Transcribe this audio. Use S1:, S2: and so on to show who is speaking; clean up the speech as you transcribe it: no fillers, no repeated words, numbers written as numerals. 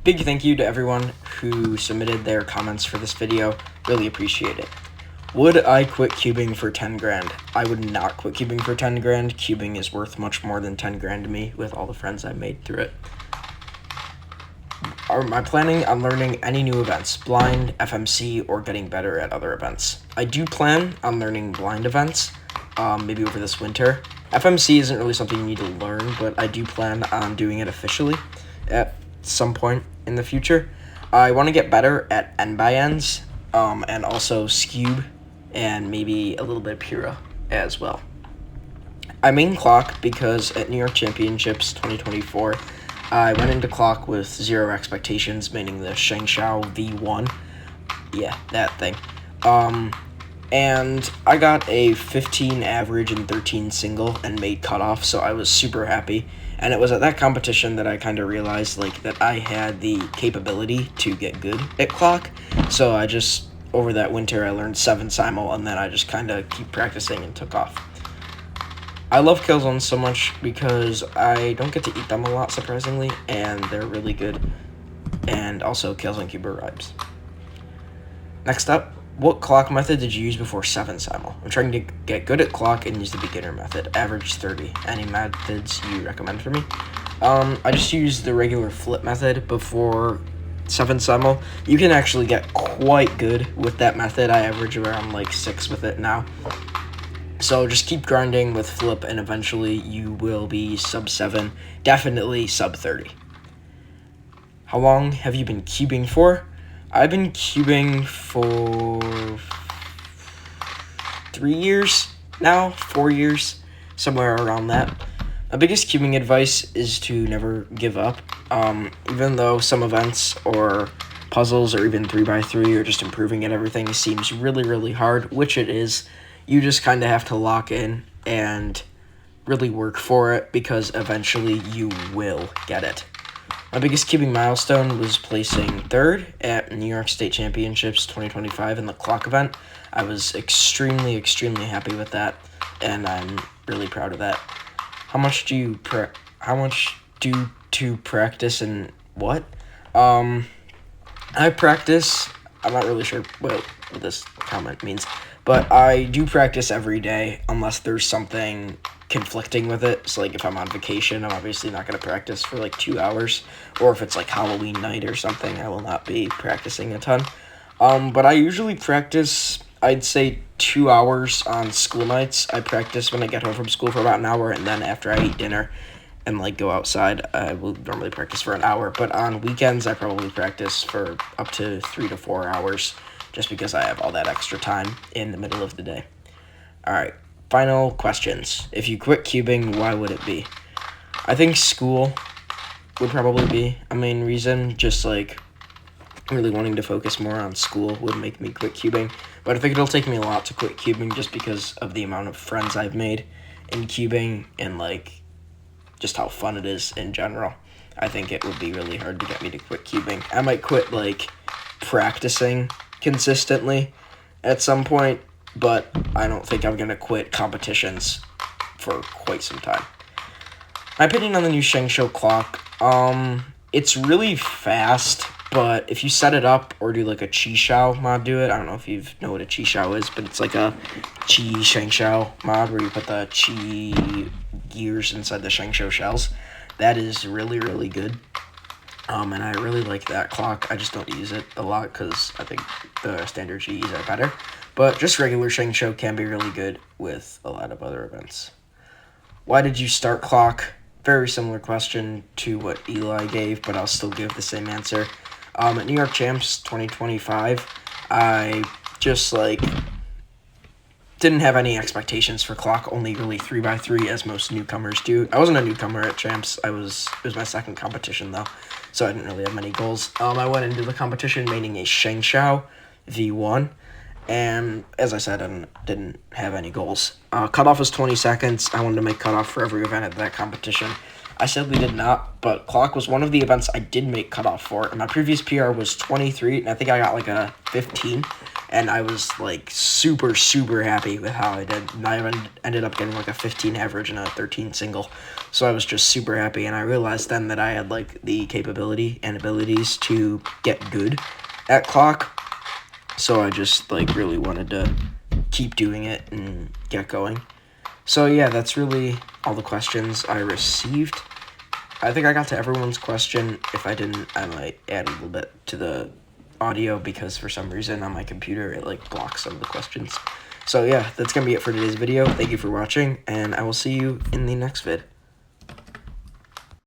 S1: Big thank you to everyone who submitted their comments for this video. Really appreciate it. Would I quit cubing for 10 grand? I would not quit cubing for 10 grand. Cubing is worth much more than 10 grand to me with all the friends I've made through it. Am I planning on learning any new events, blind, FMC, or getting better at other events? I do plan on learning blind events, maybe over this winter. FMC isn't really something you need to learn, but I do plan on doing it officially at some point in the future. I want to get better at N by Ns, and also Scube, and maybe a little bit of Pura as well. I main clock because at New York Championships 2024, I went into clock with zero expectations, meaning the Shengshao V1. Yeah, that thing. And I got a 15 average and 13 single and made cutoff, so I was super happy. And it was at that competition that I kind of realized that I had the capability to get good at clock. So I just, over that winter, I learned 7 simul, and then I just kind of keep practicing and took off. I love calzones so much because I don't get to eat them a lot, surprisingly, and they're really good. And also calzone cuber ribs. Next up, what clock method did you use before 7 simul? I'm trying to get good at clock and use the beginner method, average 30. Any methods you recommend for me? I just used the regular flip method before 7 simul. You can actually get quite good with that method. I average around 6 with it now. So just keep grinding with flip, and eventually you will be sub 7, definitely sub 30. How long have you been cubing for? I've been cubing for 3 years now, 4 years, somewhere around that. My biggest cubing advice is to never give up. Even though some events or puzzles or even 3x3 or just improving at everything seems really, really hard, which it is, you just kind of have to lock in and really work for it, because eventually you will get it. My biggest cubing milestone was placing 3rd at New York State Championships 2025 in the clock event. I was extremely, extremely happy with that, and I'm really proud of that. How much do to practice and what? I practice. I'm not really sure what this comment means, but I do practice every day unless there's something conflicting with it. So if I'm on vacation, I'm obviously not going to practice for 2 hours, or if it's Halloween night or something, I will not be practicing a ton. But I usually practice, I'd say 2 hours on school nights. I practice when I get home from school for about an hour, and then after I eat dinner and go outside, I will normally practice for an hour. But on weekends, I probably practice for up to 3 to 4 hours, just because I have all that extra time in the middle of the day. All right, final questions. If you quit cubing, why would it be? I think school would probably be a main reason. Just really wanting to focus more on school would make me quit cubing. But I think it'll take me a lot to quit cubing, just because of the amount of friends I've made in cubing and just how fun it is in general. I think it would be really hard to get me to quit cubing. I might quit practicing consistently at some point, but I don't think I'm gonna quit competitions for quite some time. My opinion on the new Shengshou clock, it's really fast, but if you set it up or do a Qi Shao mod to it, I don't know if you know what a Qi Shao is, but it's a Qi Shengshou mod where you put the Qi gears inside the Shengshou shells. That is really, really good. And I really like that clock. I just don't use it a lot because I think the standard G's are better. But just regular Shengshou can be really good with a lot of other events. Why did you start clock? Very similar question to what Eli gave, but I'll still give the same answer. At New York Champs 2025, I just didn't have any expectations for clock, only really 3x3 as most newcomers do. I wasn't a newcomer at Champs. It was my second competition though, so I didn't really have many goals. I went into the competition meaning a Shengshou V1, and as I said, I didn't have any goals. Cutoff was 20 seconds. I wanted to make cutoff for every event at that competition. I sadly did not, but clock was one of the events I did make cutoff for, and my previous PR was 23, and I think I got like a 15, and I was like super, super happy with how I did, and I ended up getting like a 15 average and a 13 single, so I was just super happy, and I realized then that I had like the capability and abilities to get good at clock, so I just like really wanted to keep doing it and get going. So yeah, that's really all the questions I received. I think I got to everyone's question. If I didn't, I might add a little bit to the audio because for some reason on my computer it like blocks some of the questions. So yeah, that's gonna be it for today's video. Thank you for watching, and I will see you in the next vid.